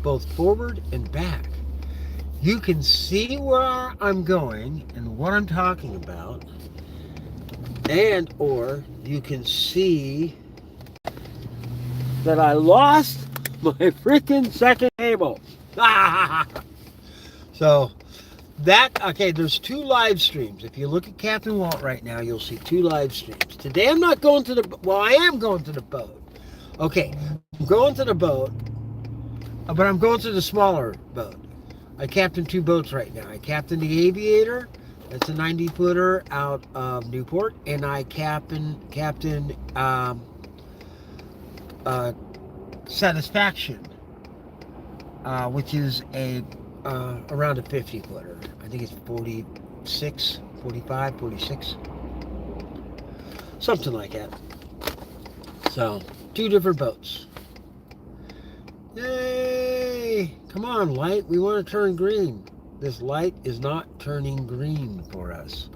both forward and back. You can see where I'm going and what I'm talking about, and or you can see that I lost my freaking second table. So okay, there's two live streams. If you look at Captain Walt right now, you'll see two live streams. Today I'm not going to I am going to the boat. Okay, I'm going to the boat, but I'm going to the smaller boat. I captain two boats right now. I captain the Aviator, that's a 90-footer out of Newport, and I captain Satisfaction, which is a around a 50-footer. I think it's 46, 45, 46, something like that. So, two different boats. Yay! Come on, light. We want to turn green. This light is not turning green for us.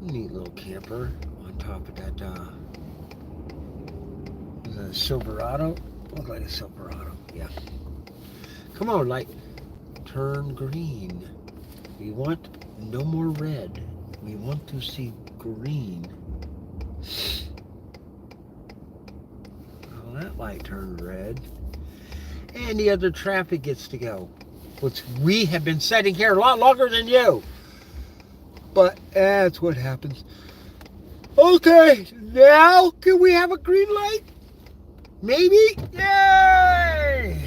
Neat little camper on top of that. Is that a Silverado? Look like a Silverado. Yeah. Come on, light. Turn green. We want no more red. We want to see green. Well, that light turned red. And the other traffic gets to go. Which we have been sitting here a lot longer than you. But that's what happens. Okay, now can we have a green light? Maybe? Yay!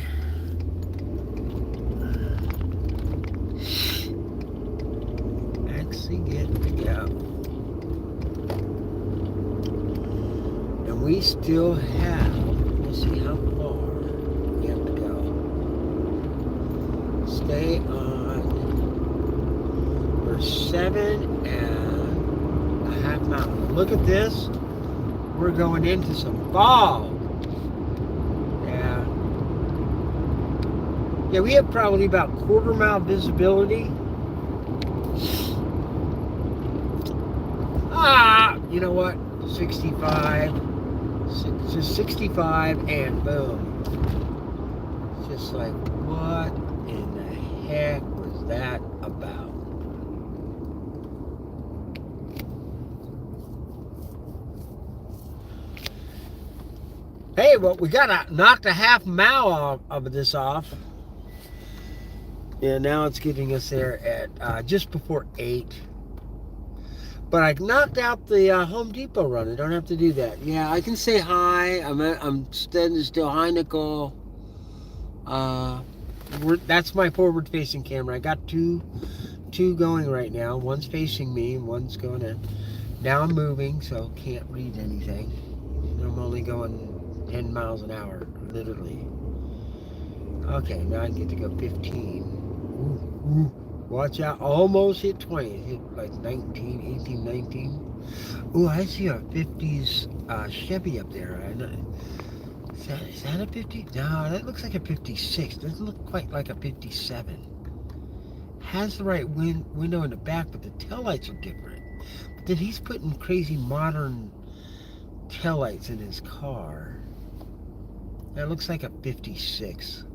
Actually get to go. And we still have, we'll see how far we have to go. Stay on. We're 7.5 miles. Look at this. We're going into some fog. Yeah, we have probably about quarter-mile visibility. You know what? 65. Just 65 and boom. Just like, what in the heck was that about? Hey, well, we got knocked a half mile of this off. Yeah, now it's getting us there at just before 8. But I knocked out the Home Depot run. I don't have to do that. Yeah, I can say hi. I'm standing still. Hi, Nicole. That's my forward-facing camera. I got two going right now. One's facing me, and one's going in. Now I'm moving, so can't read anything. I'm only going 10 miles an hour, literally. Okay, now I get to go 15. Ooh, watch out. Almost hit 20. It hit like 19, 18, 19. Ooh, I see a 50s Chevy up there. Is that a 50? No, that looks like a 56. Doesn't look quite like a 57. Has the right window in the back, but the taillights are different. But then he's putting crazy modern taillights in his car. That looks like a 56.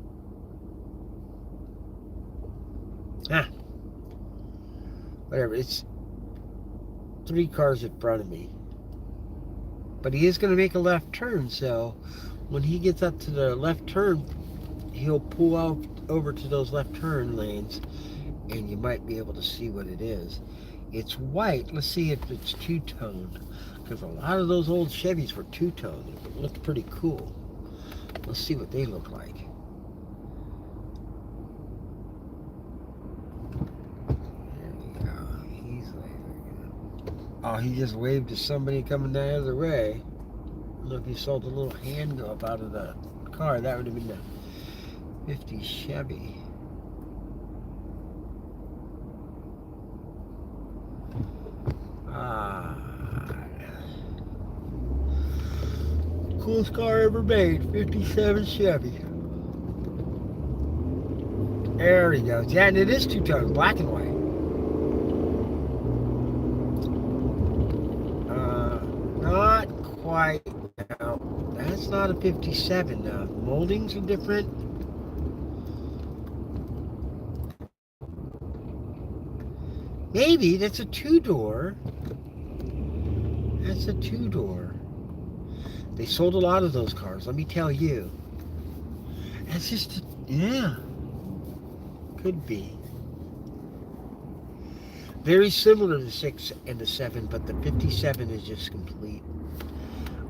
Whatever, it's 3 cars in front of me. But he is going to make a left turn, so when he gets up to the left turn, he'll pull out over to those left turn lanes, and you might be able to see what it is. It's white. Let's see if it's two-toned, because a lot of those old Chevys were two-toned. It looked pretty cool. Let's see what they look like. Oh, he just waved to somebody coming the other way. Look, he saw the little hand go up out of the car. That would have been the 50 Chevy. Coolest car ever made, 57 Chevy. There he goes. Yeah, and it is two-tone, black and white. Not quite. Now, that That's not a 57. Moldings are different. Maybe that's a two-door. That's a two-door. They sold a lot of those cars, let me tell you. That's just, yeah, could be. Very similar to the 6 and the 7, but the 57 is just complete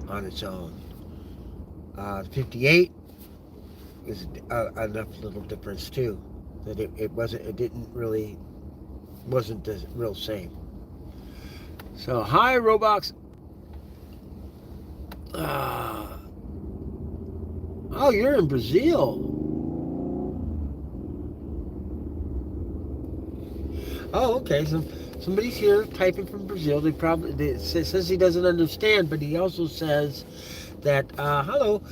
on its own. 58 is enough little difference too, that wasn't the real same. So, hi, Roblox. Oh, you're in Brazil. Oh, okay. So somebody's here typing from Brazil. It says he doesn't understand, but he also says that hello,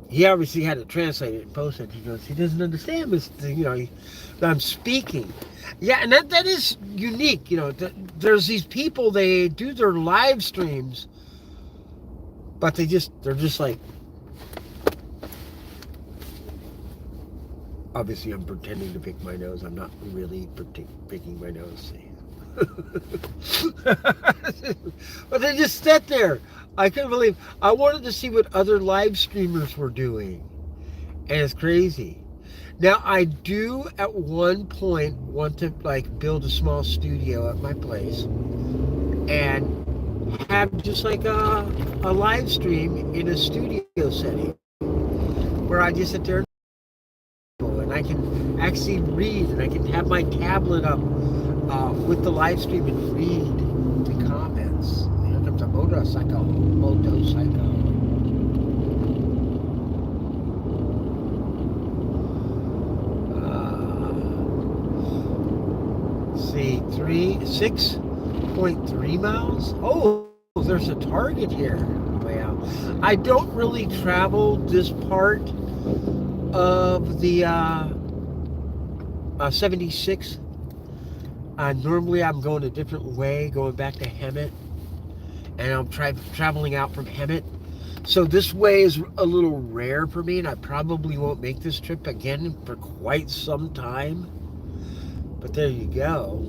he obviously had to translate it and post it. He goes, he doesn't understand this. I'm speaking. Yeah, and that is unique. There's these people, they do their live streams, but they're just like. Obviously, I'm pretending to pick my nose. I'm not really picking my nose. But they just sit there. I couldn't believe. I wanted to see what other live streamers were doing, and it's crazy. Now, I do at one point want to build a small studio at my place and have just like a live stream in a studio setting where I just sit there and I can actually read, and I can have my tablet up with the live stream and read the comments. Here comes a motorcycle. See, 6.3 miles. Oh, there's a Target here. Wow. I don't really travel this part of the 76. Normally I'm going a different way, going back to Hemet, and I'm traveling out from Hemet. So this way is a little rare for me, and I probably won't make this trip again for quite some time. But there you go.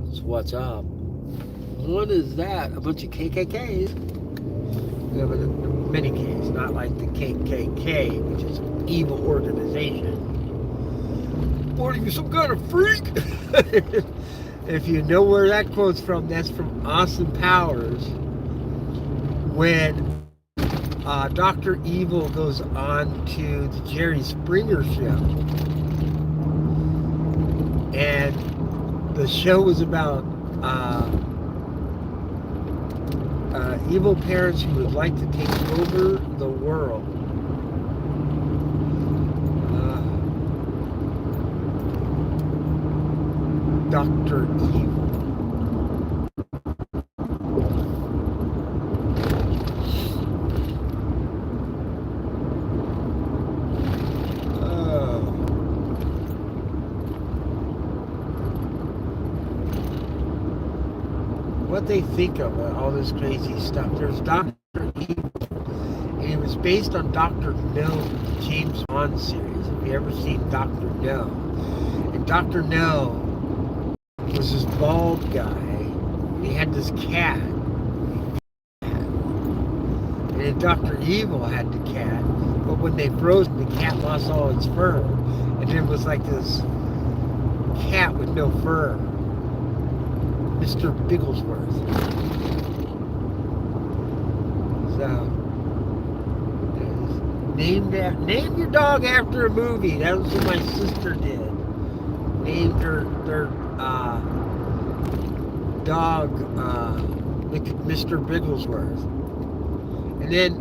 That's what's up. What is that? A bunch of KKKs. We have many Ks, not like the KKK, which is an evil organization. Or are you some kind of freak? If you know where that quote's from, that's from Austin Powers. When Dr. Evil goes on to the Jerry Springer show. And the show was about evil parents who would like to take over the world. Dr. Evil. What they think of all this crazy stuff. There's Dr. Evil, and it was based on Dr. No, the James Bond series. Have you ever seen Dr. No? And Dr. No was this bald guy, and he had this cat. And then Dr. Evil had the cat, but when they froze him, the cat lost all its fur. And it was like this cat with no fur. Mr. Bigglesworth. So, name your dog after a movie. That was what my sister did. Named their dog Mr. Bigglesworth. And then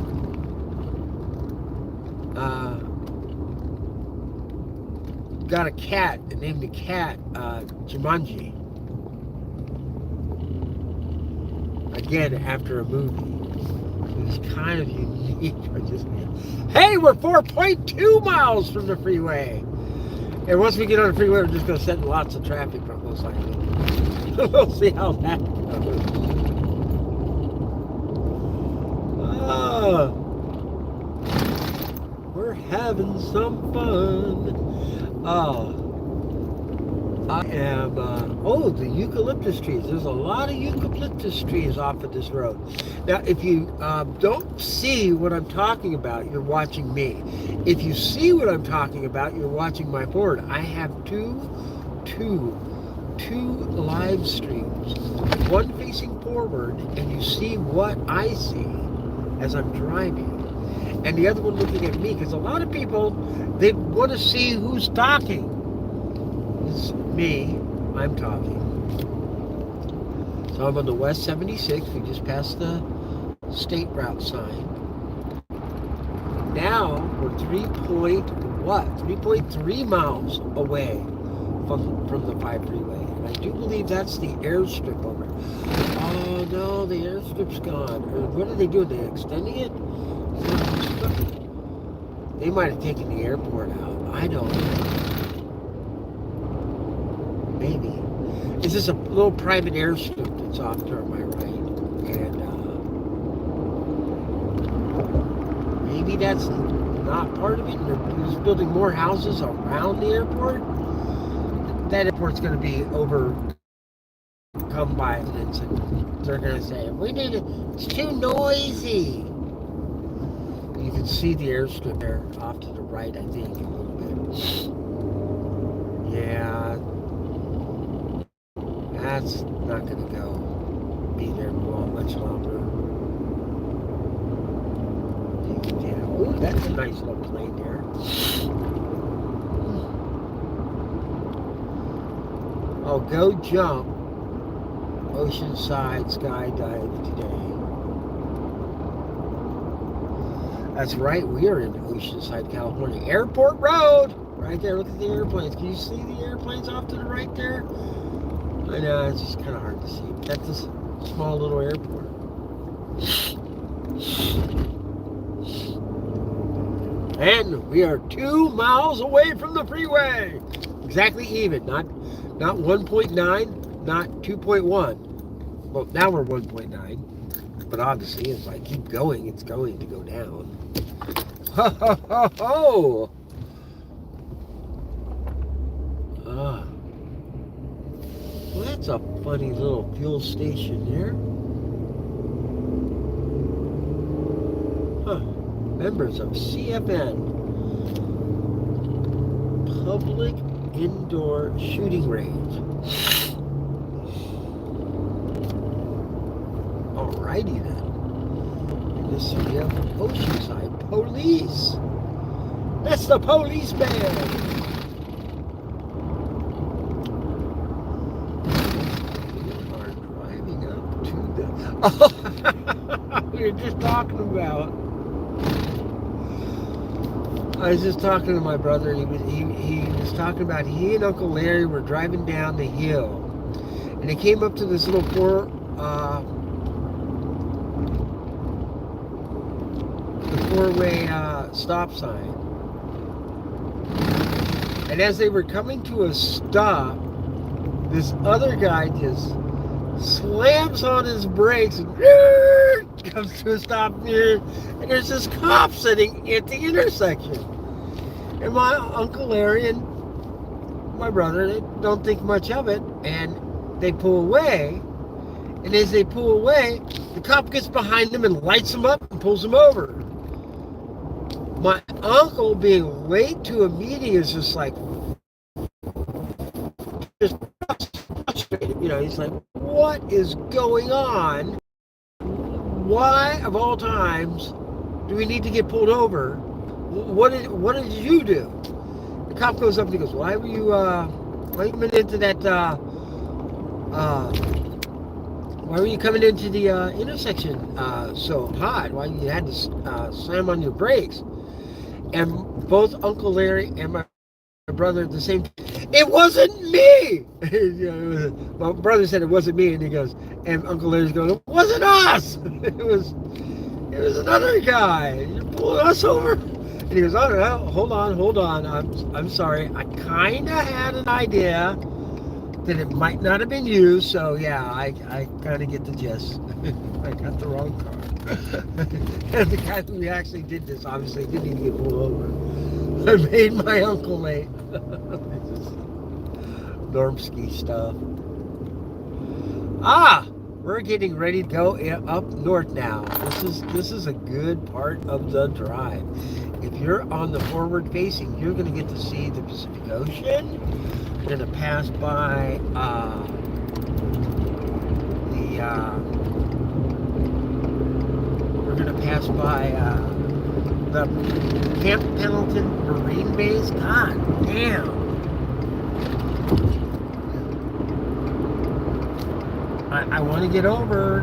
got a cat and named the cat Jumanji. Again, after a movie. It's kind of unique. Hey, we're 4.2 miles from the freeway. And once we get on the freeway, we're just going to set lots of traffic, most likely. We'll see how that goes. Ah, we're having some fun. Oh, I am, oh, the eucalyptus trees. There's a lot of eucalyptus trees off of this road. Now, if you don't see what I'm talking about, you're watching me. If you see what I'm talking about, you're watching my board. I have two live streams. One facing forward, and you see what I see as I'm driving. And the other one looking at me, because a lot of people, they want to see who's talking. It's me, I'm talking. So I'm on the West 76. We just passed the state route sign. Now we're 3.3 miles away from the 5 freeway. And I do believe that's the airstrip over. Oh no, the airstrip's gone. Or what are they doing? They extending it? They might have taken the airport out. I don't know. Maybe. Is this a little private airstrip that's off to my right? And maybe that's not part of it. They're just building more houses around the airport. That airport's going to be overcome by residents, and they're going to say, it's too noisy. You can see the airstrip there off to the right, I think, a little bit. Yeah. That's not going to be there much longer. Yeah. Ooh, that's a nice little plane there. Oh, go jump Oceanside skydive today. That's right, we are in Oceanside, California. Airport Road! Right there, look at the airplanes. Can you see the airplanes off to the right there? I know, it's just kind of hard to see. That's a small little airport. And we are 2 miles away from the freeway. Exactly even. Not 1.9, not 2.1. Well, now we're 1.9. But obviously, if I keep going, it's going to go down. Ho, ho, ho, ho! Well, that's a funny little fuel station there. Huh. Members of CFN. Public Indoor Shooting Range. Alrighty then. And this we have Oceanside Police. That's the police band. Oh, we were just talking about. I was just talking to my brother, and he was talking about he and Uncle Larry were driving down the hill, and they came up to this little four-way stop sign. And as they were coming to a stop, this other guy just slams on his brakes and comes to a stop here, and there's this cop sitting at the intersection. And my Uncle Larry and my brother, they don't think much of it, and they pull away. And as they pull away, the cop gets behind them and lights them up and pulls them over. My uncle, being late to a meeting, is just like, just frustrated. You know, he's like, what is going on? Why, of all times, do we need to get pulled over? What did you do? The cop goes up and he goes, why were you coming into that, why were you coming into the intersection so hot? Why you had to slam on your brakes? And both Uncle Larry and my brother at the same time, it wasn't me! My brother said it wasn't me, and he goes, and Uncle Larry's going, it wasn't us! It was another guy. You're pulling us over? And he goes, oh no, hold on. I'm sorry. I kind of had an idea, that it might not have been used. So yeah, I kind of get the gist. I got the wrong car. And the guy who actually did this obviously didn't even get pulled over. I made my uncle late. Normski stuff. Ah, we're getting ready to go up north now. This is a good part of the drive. If you're on the forward facing, you're going to get to see the Pacific Ocean. You're going to pass by we're going to pass by the Camp Pendleton Marine Base. God damn. I want to get over.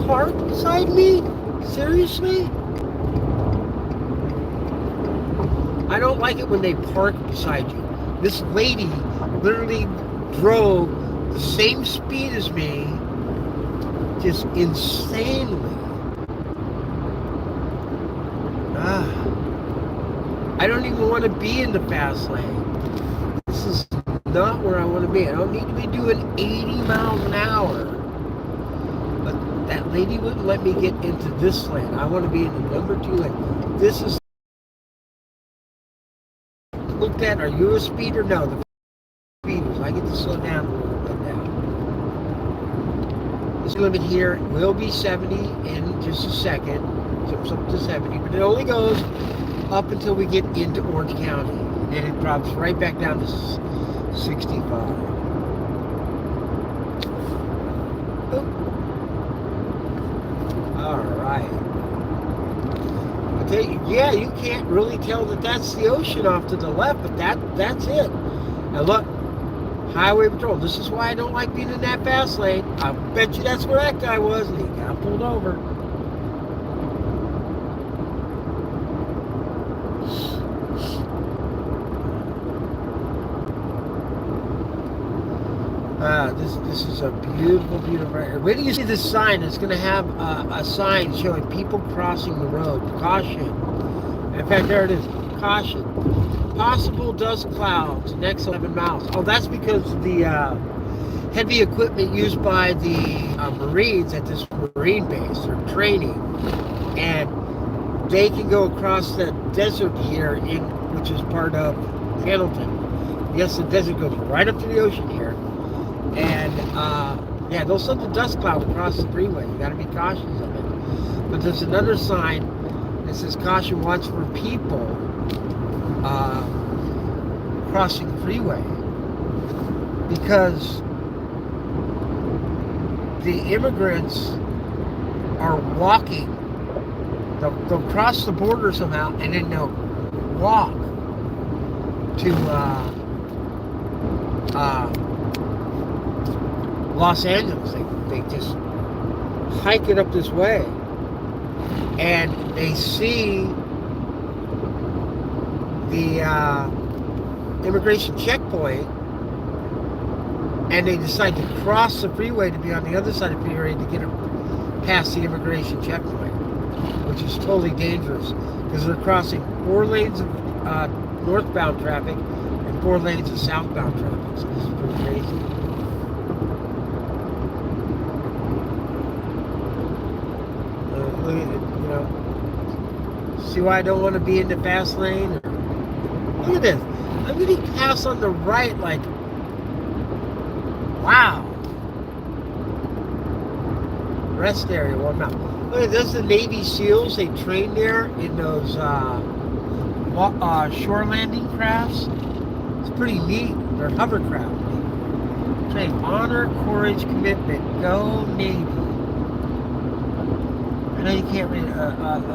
Park beside me? Seriously? I don't like it when they park beside you. This lady literally drove the same speed as me, just insanely. I don't even want to be in the fast lane. This is not where I want to be. I don't need to be doing 80 miles an hour. But that lady wouldn't let me get into this lane. I want to be in the number 2 lane. This is looked at. Are you a speeder? No, the speeders. I get to slow down a little bit now. This limit here will be 70 in just a second. Jumps up to 70, but it only goes up until we get into Orange County. And it drops right back down to 65. All right. Okay, yeah, you can't really tell that that's the ocean off to the left, but that's it. Now look, Highway Patrol. This is why I don't like being in that fast lane. I bet you that's where that guy was, and he got pulled over. This is a beautiful, beautiful area. Wait till you see this sign. It's going to have a sign showing people crossing the road. Caution. In fact, there it is. Caution. Possible dust clouds next 11 miles. Oh, that's because of the heavy equipment used by the Marines at this Marine base. They're training. And they can go across the desert here, which is part of Pendleton. Yes, the desert goes right up to the ocean here. And yeah, they'll send the dust cloud across the freeway. You got to be cautious of it. But there's another sign that says caution, watch for people crossing the freeway, because the immigrants are walking. They'll cross the border somehow, and then they'll walk to Los Angeles. They just hike it up this way, and they see the immigration checkpoint, and they decide to cross the freeway to be on the other side of the freeway to get past the immigration checkpoint, which is totally dangerous because they're crossing 4 lanes of northbound traffic and 4 lanes of southbound traffic. So this is pretty crazy. Look at it, you know. See why I don't want to be in the fast lane? Look at this. I'm getting passed on the right, like, wow. Rest area, well, no. Look at this, the Navy SEALs. They train there in those shore landing crafts. It's pretty neat. They're hovercraft. Train honor, courage, commitment. Go Navy. I know you can't read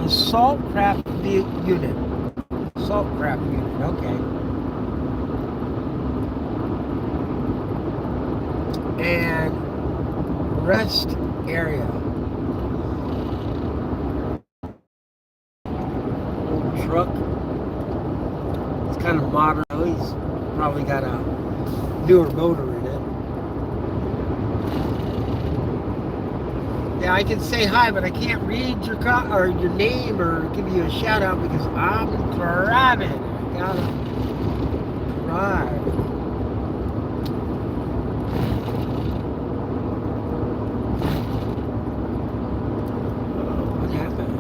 assault craft unit. Assault craft unit, okay. And rest area. Old truck. It's kind of modern. He's probably got a newer motor in it. Yeah, I can say hi, but I can't read your name or give you a shout out because I'm driving. gotta drive. What happened?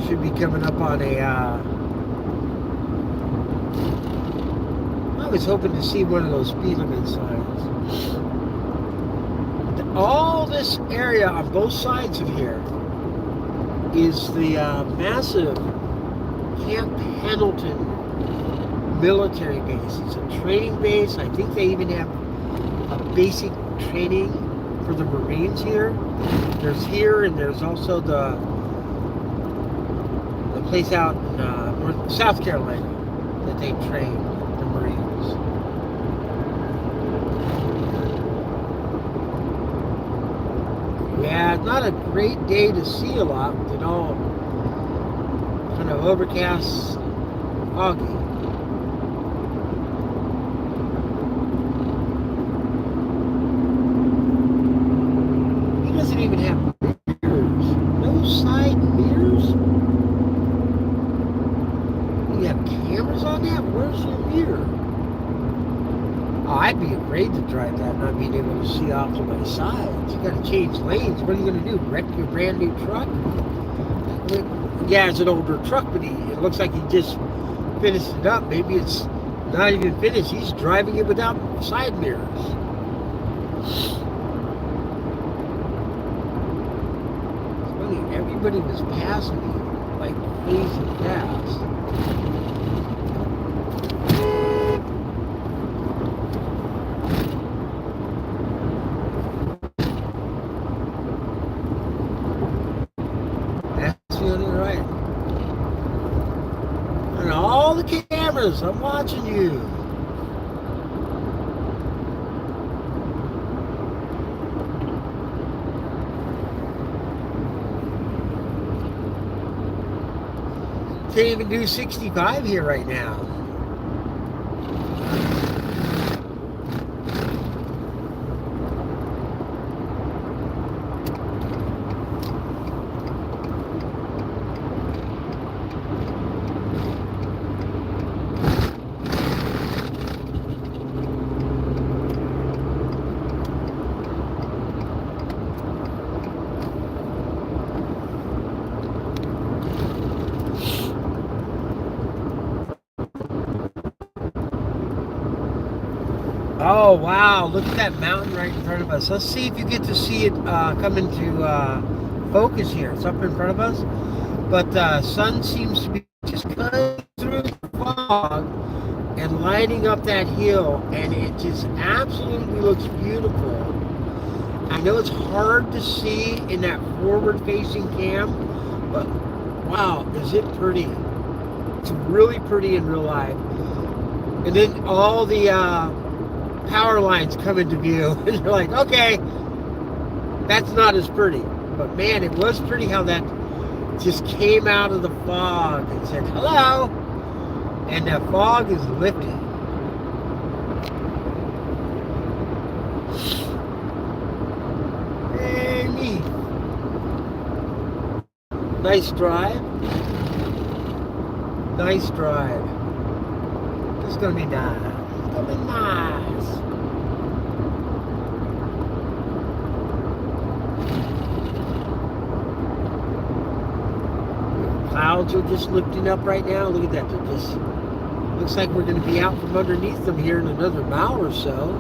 Should be coming up on a, I was hoping to see one of those speed limit signs. All this area on both sides of here is the massive Camp Pendleton military base. It's a training base. I think they even have a basic training for the Marines here. There's here, and there's also the place out in South Carolina that they train the Marines. Yeah, it's not a great day to see a lot with it all kind of overcast, foggy. He doesn't even have mirrors. No side mirrors? You have cameras on that? Where's your mirror? Oh, I'd be afraid to drive that, not being able to see off to my sides. You gotta change lanes. What are you gonna do? Wreck your brand new truck? Yeah, it's an older truck, but it looks like he just finished it up. Maybe it's not even finished. He's driving it without side mirrors. It's funny, everybody was passing me like crazy fast. All the cameras, I'm watching you. Can't even do 65 here right now. Oh wow, look at that mountain right in front of us. Let's see if you get to see it come into focus here. It's up in front of us, but the sun seems to be just cutting through the fog and lighting up that hill, and it just absolutely looks beautiful. I know it's hard to see in that forward-facing cam, but wow, is it pretty. It's really pretty in real life. And then all the power lines come into view, and you're like, okay, that's not as pretty. But man, it was pretty how that just came out of the fog and said, hello, and the fog is lifting. Hey, me. Nice drive. Nice drive. This is going to be nice. It's going to be nice. Clouds are just lifting up right now. Look at that. They're just, looks like we're going to be out from underneath them here in another mile or so.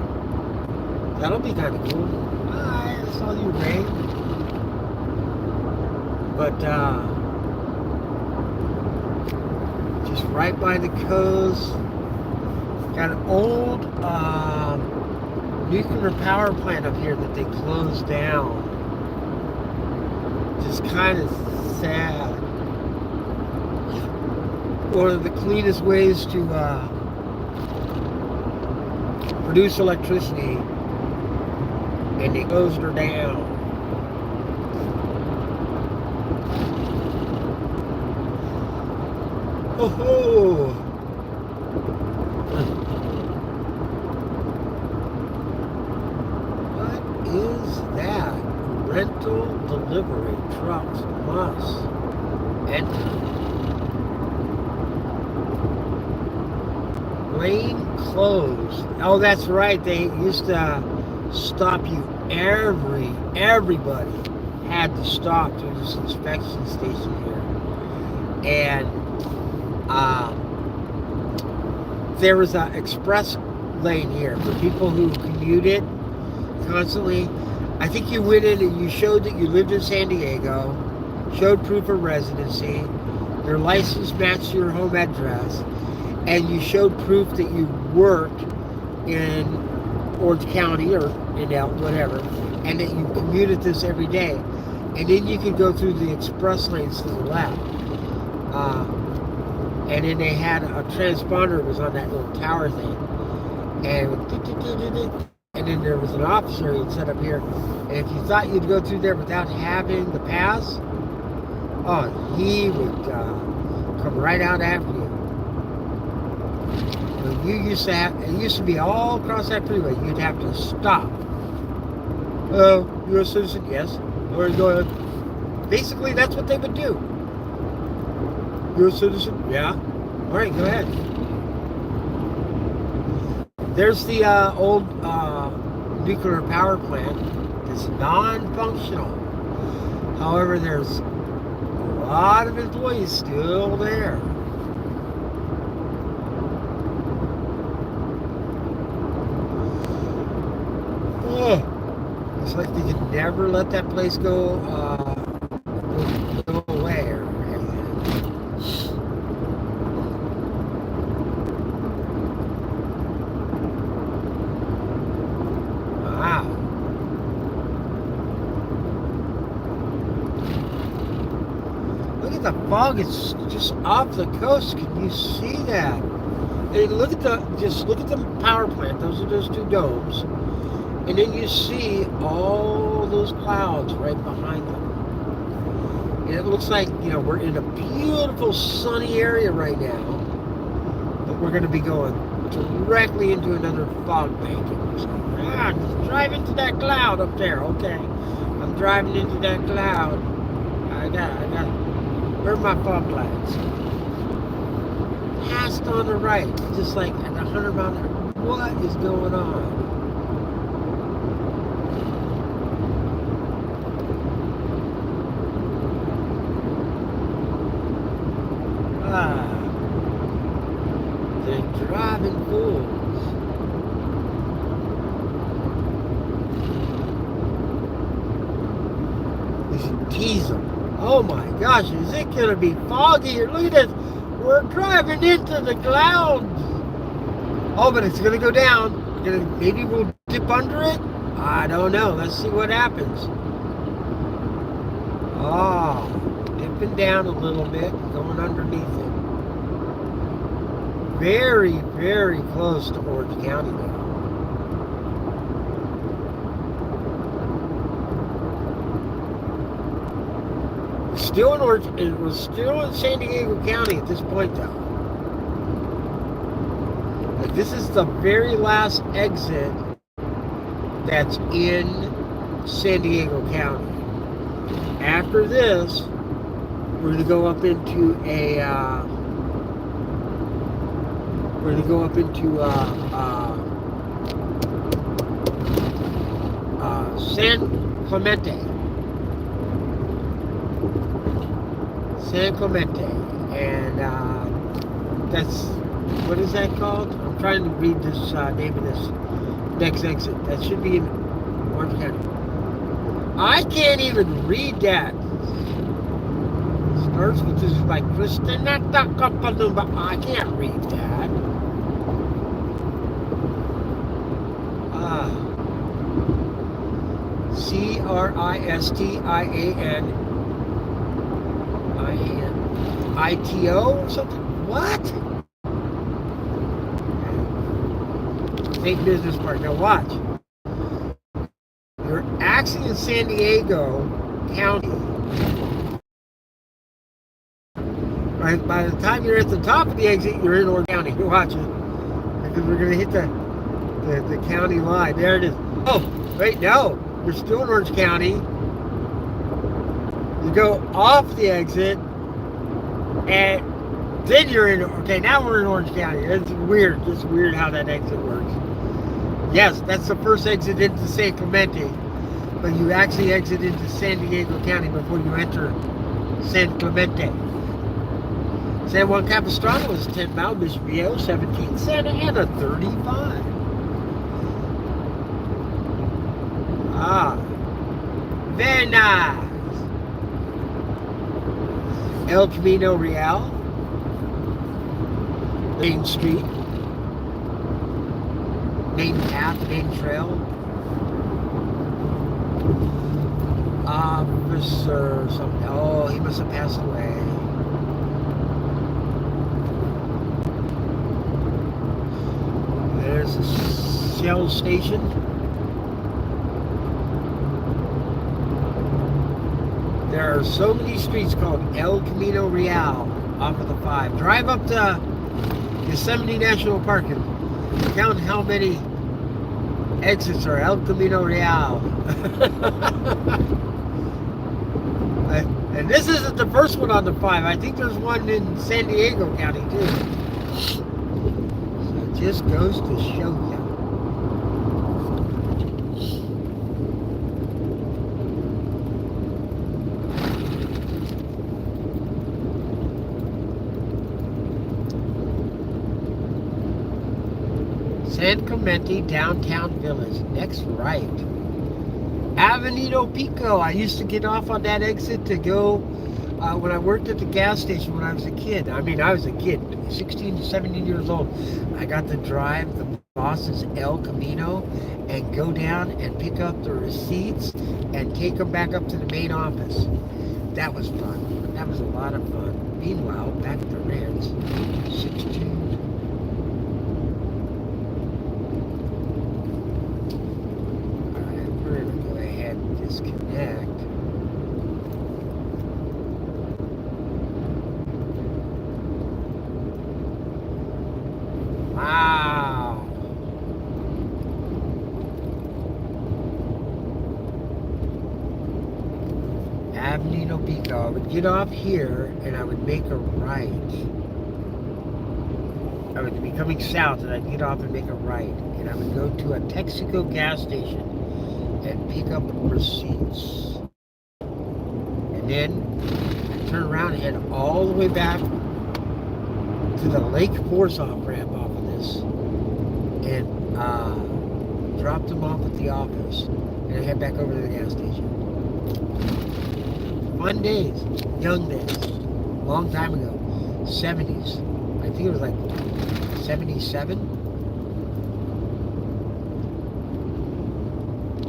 That'll be kind of cool. Hi, I saw you, Ray. But, just right by the coast. Got an old nuclear power plant up here that they closed down. Just kind of sad. One of the cleanest ways to produce electricity, and they closed her down. Oh ho! What is that? rental delivery trucks must enter. Lane closed. Oh, that's right. They used to stop you. Everybody had to stop through this inspection station here. And there was an express lane here for people who commuted constantly. I think you went in and you showed that you lived in San Diego, showed proof of residency, your license matched your home address, and you showed proof that you worked in Orange County or in whatever, and that you commuted this every day. And then you could go through the express lanes to the left. And then they had a transponder that was on that little tower thing. And then there was an officer who'd set up here. And if you thought you'd go through there without having the pass, oh, he would come right out after you. You used to have, it used to be all across that freeway. You'd have to stop. You're a citizen? Yes. All right, go ahead. Basically, that's what they would do. You're a citizen? Yeah. All right, go ahead. There's the old nuclear power plant. It's non-functional. However, there's a lot of employees still there. Oh, it's like they could never let that place go away or anything. Wow. Look at the fog. It's just off the coast. Can you see that? And look at the power plant. Those are those two domes. And then you see all those clouds right behind them. And it looks like, we're in a beautiful sunny area right now. But we're going to be going directly into another fog bank. Just drive into that cloud up there. Okay. I'm driving into that cloud. I got where are my fog lights? Passed on the right. Just like at 100 miles an hour. What is going on? They're driving fools. We should tease them. Oh my gosh, is it going to be foggy here? Look at this. We're driving into the clouds. Oh, but it's going to go down. Maybe we'll dip under it? I don't know. Let's see what happens. Oh, dipping down a little bit, going underneath it. Very, very close to Orange County now. It was still in San Diego County at this point though. Like this is the very last exit that's in San Diego County. After this, we're going to go up into San Clemente. And that's, what is that called? I'm trying to read this name of this next exit. That should be in Orange County. I can't even read that. Starts with this like I can't read that. Cristianito or something? What? State business park. Now watch. You're actually in San Diego County. Right, by the time you're at the top of the exit, you're in Orange County. You're watching. Because we're going to hit the county line. There it is. Oh, wait, no. We're still in Orange County. You go off the exit, and then you're in. Okay, now we're in Orange County. It's weird. It's weird how that exit works. Yes, that's the first exit into San Clemente, but you actually exit into San Diego County before you enter San Clemente. San Juan Capistrano is 10 mile, Mission Viejo 17, Santa Ana 35. Ah, very nice. El Camino Real, Main Street, main path, main trail. Officer something. Oh, he must have passed away. There's a Shell station. There are so many streets called El Camino Real off of the 5. Drive up to Yosemite National Park and count how many exits are El Camino Real. And this isn't the first one on the 5. I think there's one in San Diego County too. So it just goes to show you. San Clemente Downtown Village. Next right. Avenida Pico. I used to get off on that exit to go when I worked at the gas station when I was a kid. I mean, I was a kid, 16 to 17 years old. I got to drive the boss's El Camino and go down and pick up the receipts and take them back up to the main office. That was fun. That was a lot of fun. Meanwhile, back at the ranch, 16. Disconnect. Wow. Avenida Pico. I would get off here and I would make a right. I would be coming south and I'd get off and make a right. And I would go to a Texaco gas station and pick up receipts. And then I turn around and head all the way back to the Lake Force off ramp off of this and drop them off at the office and I head back over to the gas station. Fun days, young days, long time ago, 70s. I think it was like 77.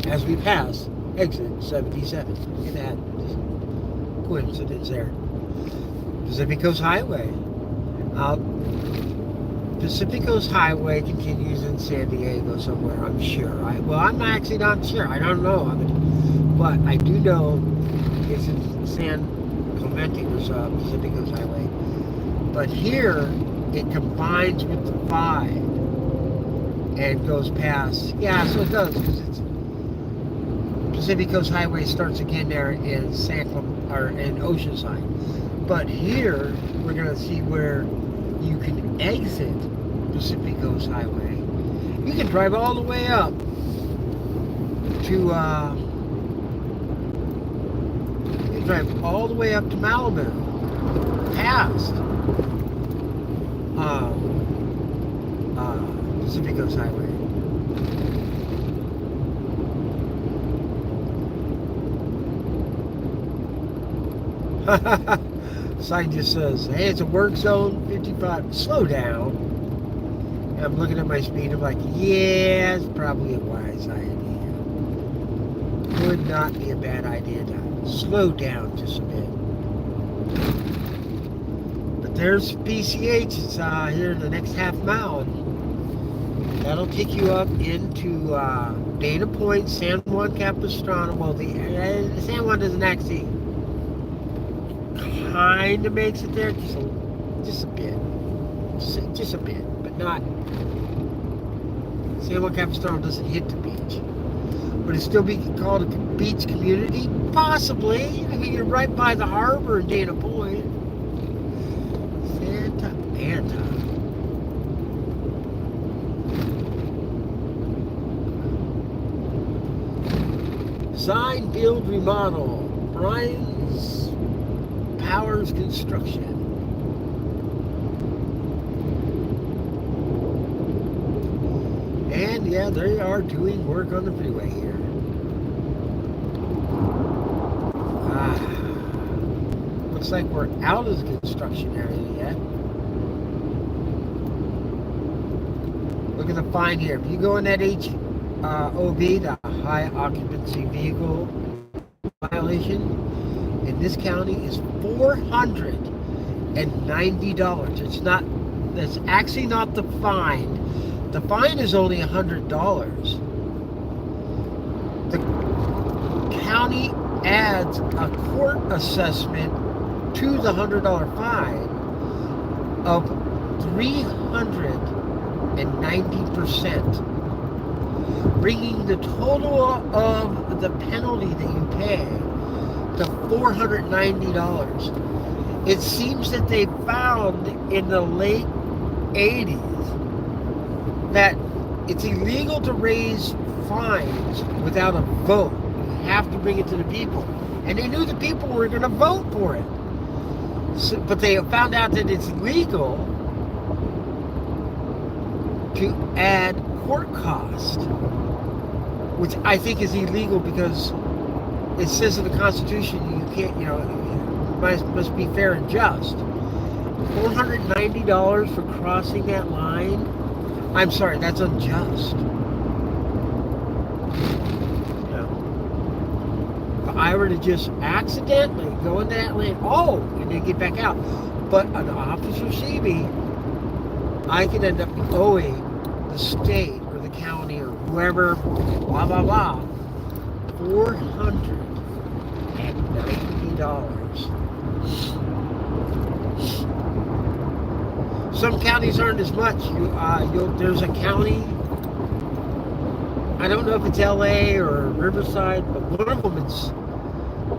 As we pass exit 77. Look at that. Just coincidence there. Pacific Coast Highway. Pacific Coast Highway continues in San Diego somewhere, I'm sure. I'm actually not sure. I don't know. But I do know it's in San Clemente. There's Pacific Coast Highway. But here, it combines with the 5 and goes past. Yeah, so it does, because it's Pacific Coast Highway starts again there in in Oceanside. But here, we're going to see where you can exit Pacific Coast Highway. You can drive all the way up to, you can drive all the way up to Malibu, past Pacific Coast Highway. Sign just says, hey, it's a work zone, 55. Slow down. And I'm looking at my speed. I'm like, yeah, it's probably a wise idea. Would not be a bad idea to slow down just a bit. But there's PCH. It's here in the next half mile. And that'll take you up into Dana Point, San Juan Capistrano. Well, the San Juan doesn't actually kind of makes it there, just a bit, just a bit, but not. San Juan Capistrano doesn't hit the beach. Would it still be called a beach community? Possibly. I mean, you're right by the harbor in Dana Point. Santa Ana. Design, build, remodel. Brian's Powers Construction. And yeah, they are doing work on the freeway here. Looks like we're out of the construction area yet. Look at the fine here. If you go in that HOV, the high occupancy vehicle violation in this county is $490. That's actually not the fine. The fine is only $100. The county adds a court assessment to the $100 fine of 390%, bringing the total of the penalty that you pay to $490. It seems that they found in the late 80s that it's illegal to raise fines without a vote. You have to bring it to the people. And they knew the people were going to vote for it. So, but they found out that it's legal to add court cost, which I think is illegal because it says in the Constitution you can't, it must be fair and just. $490 for crossing that line? I'm sorry, that's unjust. If I were to just accidentally go in that lane, and then get back out, but an officer see me, I could end up owing the state or the county or whoever, blah, blah, blah, $490. Some counties aren't as much. There's a county, I don't know if it's LA or Riverside, but one of them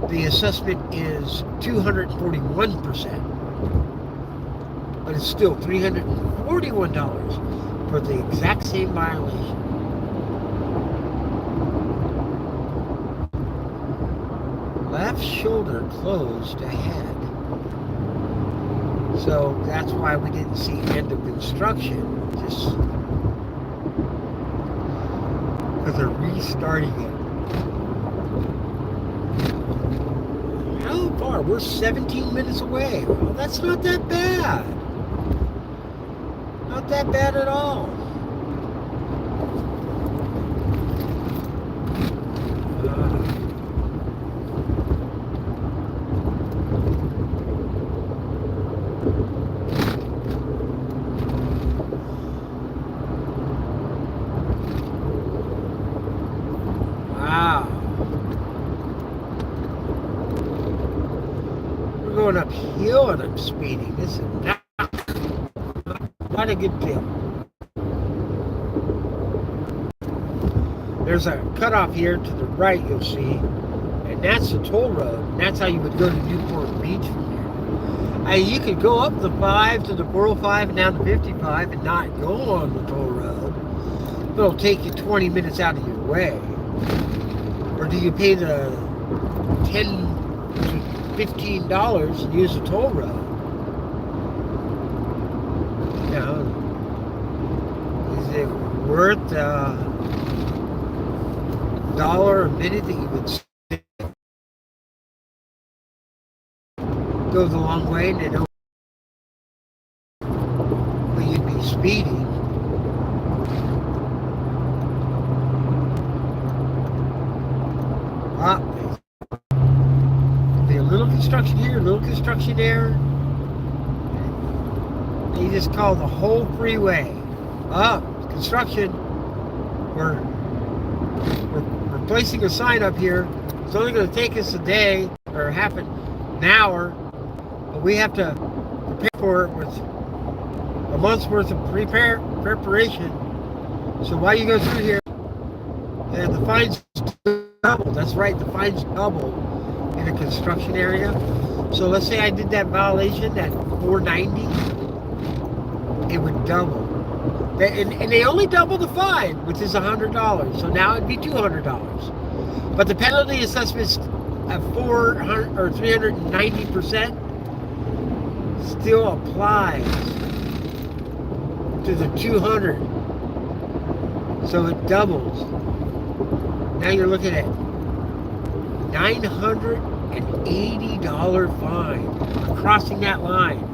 the assessment is 241%. But it's still $341 for the exact same violation. Left shoulder closed ahead. So that's why we didn't see end of construction. Just because they're restarting it. How far? We're 17 minutes away. Well, that's not that bad. Not that bad at all. Wow. We're going uphill and I'm speeding. This is not a good deal. There's a cutoff here to the right, you'll see, and that's the toll road. And that's how you would go to Newport Beach from there. You could go up the 5 to the 405 and down to 55 and not go on the toll road. But it'll take you 20 minutes out of your way. Or do you pay the $10 to $15 and use the toll road? Is it worth $1 a minute that you would go the long way and they don't, but you'd be speeding? There'll be a little construction here, a little construction there. You just call the whole freeway construction. We're placing a sign up here. It's only going to take us a day or half an hour, but we have to prepare for it with a month's worth of preparation. So while you go through here, and the fine's double. That's right, the fines double in a construction area. So let's say I did that violation at 490, it would double. And they only double the fine, which is $100. So now it'd be $200. But the penalty assessment at 400 or 390% still applies to the 200. So it doubles. Now you're looking at $980 fine for crossing that line.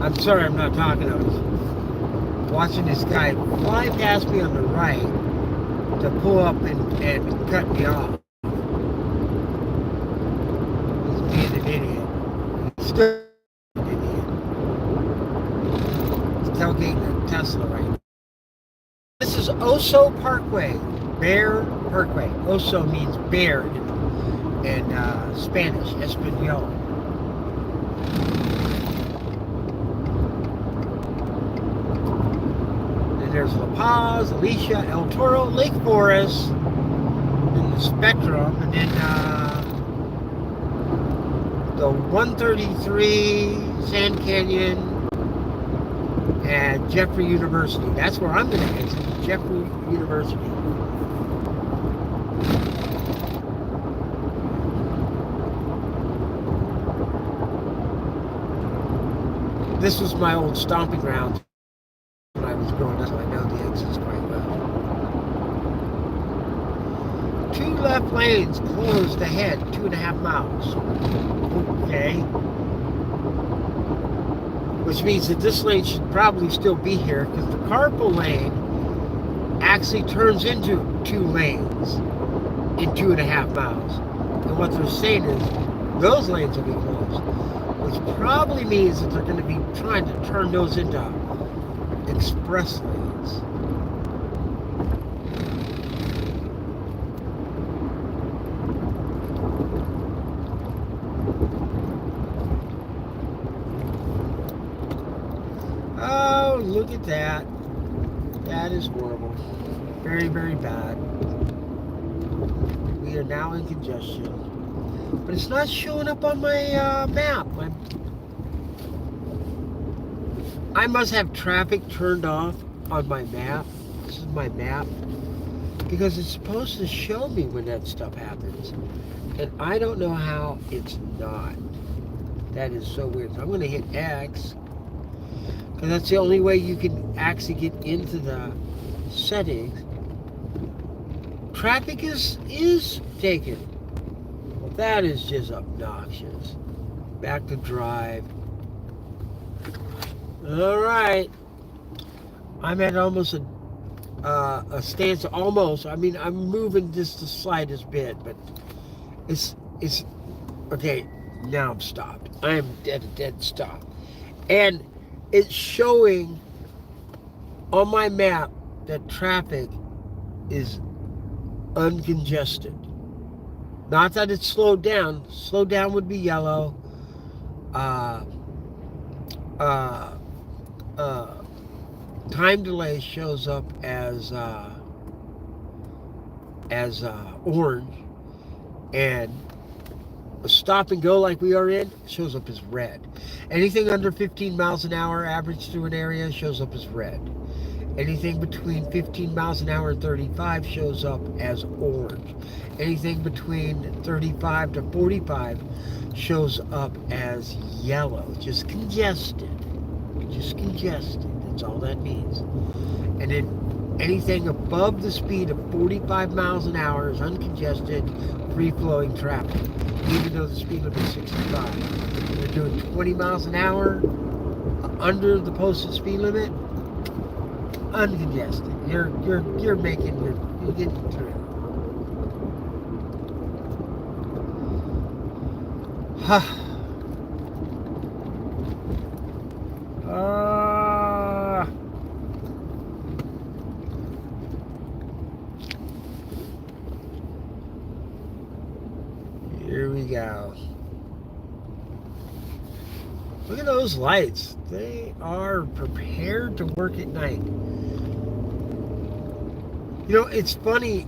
I'm sorry I'm not talking. I was watching this guy fly past me on the right to pull up and cut me off. He's being an idiot. He's still an idiot. He's tailgating a Tesla right now. This is Oso Parkway, Bear Parkway. Oso means bear in Spanish, Espanol. There's La Paz, Alicia, El Toro, Lake Forest, and the Spectrum, and then the 133, Sand Canyon, and Jeffrey University. That's where I'm going to exit, Jeffrey University. This was my old stomping ground. When I was growing up, so I know the exits quite well. 2 left lanes closed ahead, 2.5 miles. Okay. Which means that this lane should probably still be here because the carpool lane actually turns into 2 lanes in 2.5 miles. And what they're saying is those lanes will be closed, which probably means that they're going to be trying to turn those into express lanes. Oh, look at that. That is horrible. Very, very bad. We are now in congestion. But it's not showing up on my map. I must have traffic turned off on my map. This is my map. Because it's supposed to show me when that stuff happens. And I don't know how it's not. That is so weird. So I'm going to hit X. Because that's the only way you can actually get into the settings. Traffic is taken. Well, that is just obnoxious. Back to drive. All right, I'm at almost a stance. Almost. I mean, I'm moving just the slightest bit, but it's okay. Now I'm stopped. I am dead stop, and it's showing on my map that traffic is uncongested. Not that it's slowed down. Slowed down would be yellow. Time delay shows up as orange, and a stop and go like we are in shows up as red. Anything under 15 miles an hour average through an area shows up as red. Anything between 15 miles an hour and 35 shows up as orange. Anything between 35 to 45 shows up as yellow. Just congested. Just congested. That's all that means. And then anything above the speed of 45 miles an hour is uncongested, free-flowing traffic, even though the speed limit is 65. If you're doing 20 miles an hour under the posted speed limit, uncongested. You're getting through. Here we go. Look at those lights. They are prepared to work at night. You know, it's funny,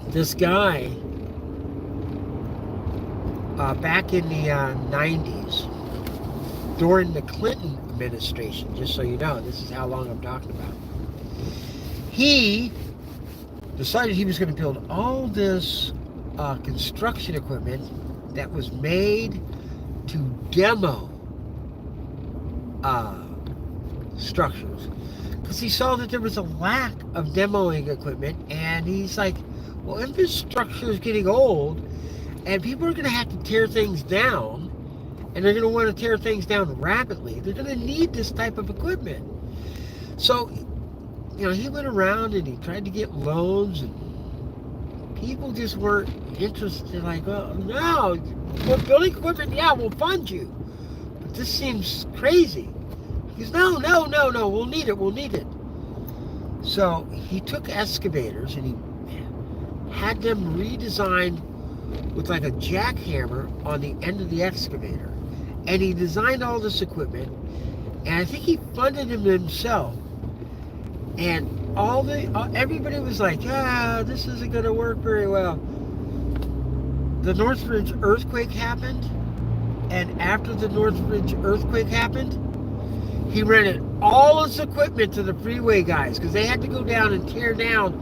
this guy, back in the 90s, during the Clinton administration, just so you know, this is how long I'm talking about, he decided he was going to build all this construction equipment that was made to demo structures, because he saw that there was a lack of demoing equipment, and he's like, well, infrastructure is getting old and people are going to have to tear things down, and they're going to want to tear things down rapidly. They're going to need this type of equipment. So, you know, he went around and he tried to get loans, and people just weren't interested. Like, well, no, well, building equipment, yeah, we'll fund you, but this seems crazy. He goes, no, we'll need it. So he took excavators and he had them redesigned with like a jackhammer on the end of the excavator, and he designed all this equipment, and I think he funded them himself. And everybody was like, this isn't going to work very well. The Northridge earthquake happened, and after the Northridge earthquake happened, he rented all his equipment to the freeway guys, because they had to go down and tear down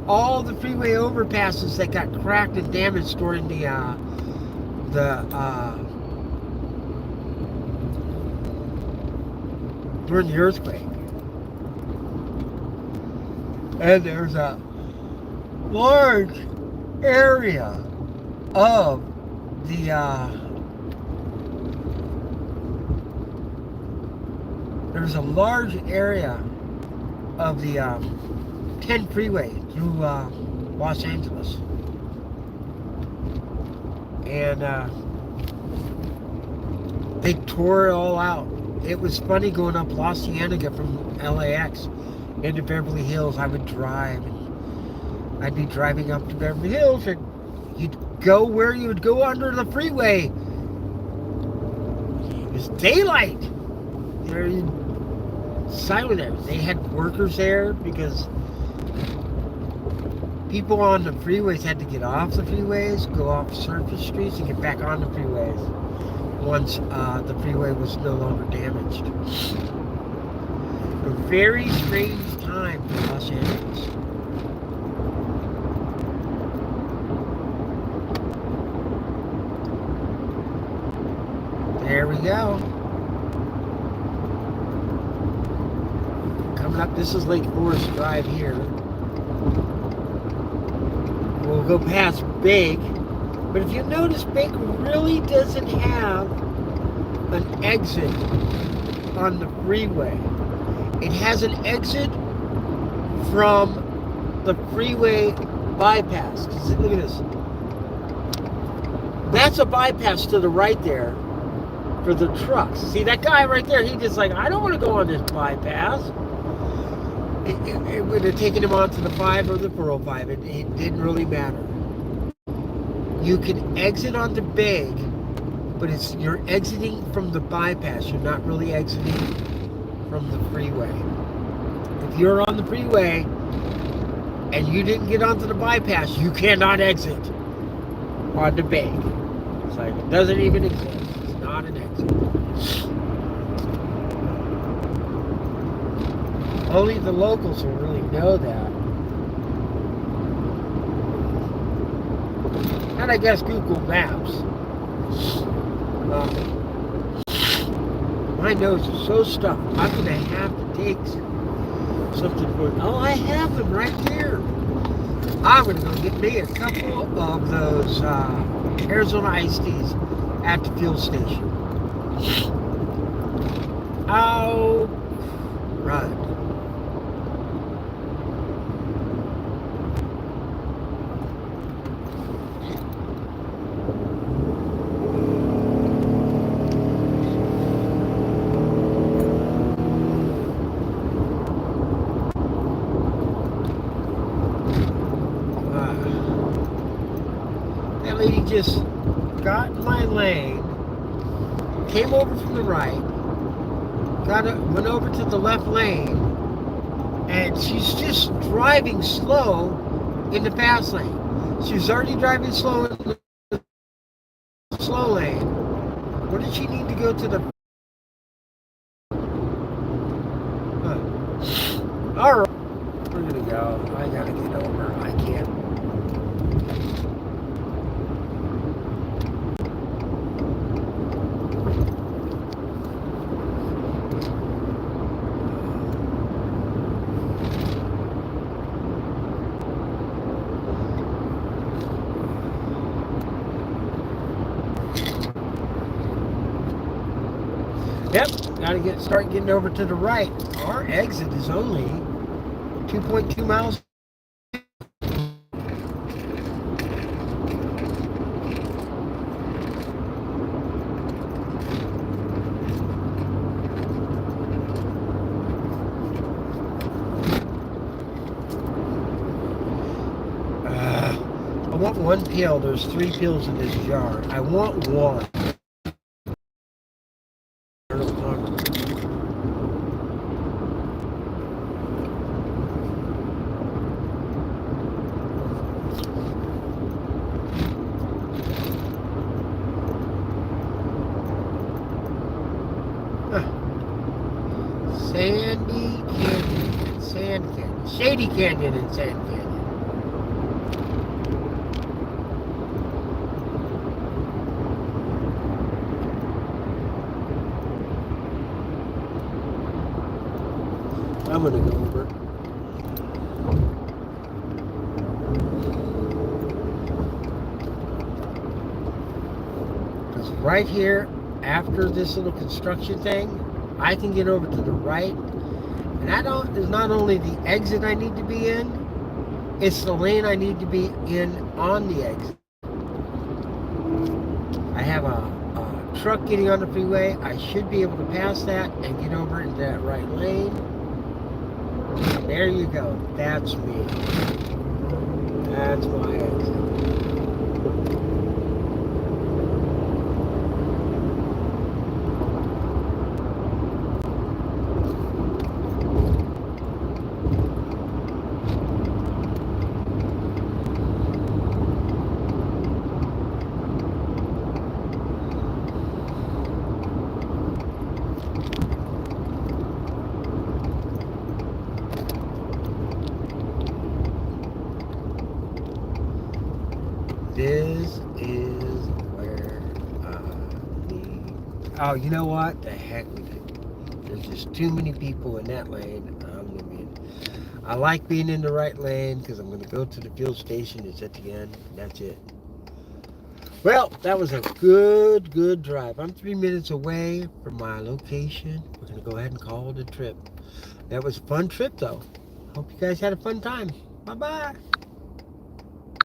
all the freeway overpasses that got cracked and damaged during the earthquake. And there's a large area of the there's a large area of the 10 freeway through Los Angeles, and they tore it all out. It was funny going up La Cienega from LAX into Beverly Hills. I would drive, and I'd be driving up to Beverly Hills, and you'd go where you would go under the freeway. It was daylight. There's silent there. They had workers there because people on the freeways had to get off the freeways, go off surface streets, and get back on the freeways once the freeway was no longer damaged. A very strange time for Los Angeles. There we go. Coming up, this is Lake Forest Drive here. We'll go past Big, but if you notice, Big really doesn't have an exit on the freeway. It has an exit from the freeway bypass. Look at this. That's a bypass to the right there for the trucks. See, that guy right there, he just like, I don't want to go on this bypass. It would have taken him onto the 5 or the 405. It didn't really matter. You can exit onto Big, but you're exiting from the bypass. You're not really exiting from the freeway. If you're on the freeway and you didn't get onto the bypass, you cannot exit onto Big. It's like, it doesn't even exist. It's not an exit. Only the locals will really know that. And I guess Google Maps. My nose is so stuffed. I'm going to have to take something for it. Oh, I have them right here. I'm going to go get me a couple of those Arizona iced teas at the fuel station. Oh, right. That lady just got in my lane, came over from the right, went over to the left lane, and she's just driving slow in the fast lane. She's already driving slow in the slow lane. What did she need to go to the... Alright, we're gonna go. I gotta get over. I can't. Yep, gotta start getting over to the right. Our exit is only 2.2 miles. I want one pill. There's 3 pills in this jar. I want one. Sandy Canyon, Sand Canyon, Shady Canyon and Sand Canyon. I'm gonna go over. Because right here, after this little construction thing, I can get over to the right, and it's not only the exit I need to be in, it's the lane I need to be in on the exit. I have a truck getting on the freeway. I should be able to pass that and get over into that right lane. There you go. That's me. That's my exit. This is where I need... Oh, you know what? The heck with it. There's just too many people in that lane. I like being in the right lane because I'm going to go to the fuel station. It's at the end. That's it. Well, that was a good drive. I'm 3 minutes away from my location. We're going to go ahead and call it a trip. That was a fun trip, though. Hope you guys had a fun time. Bye-bye.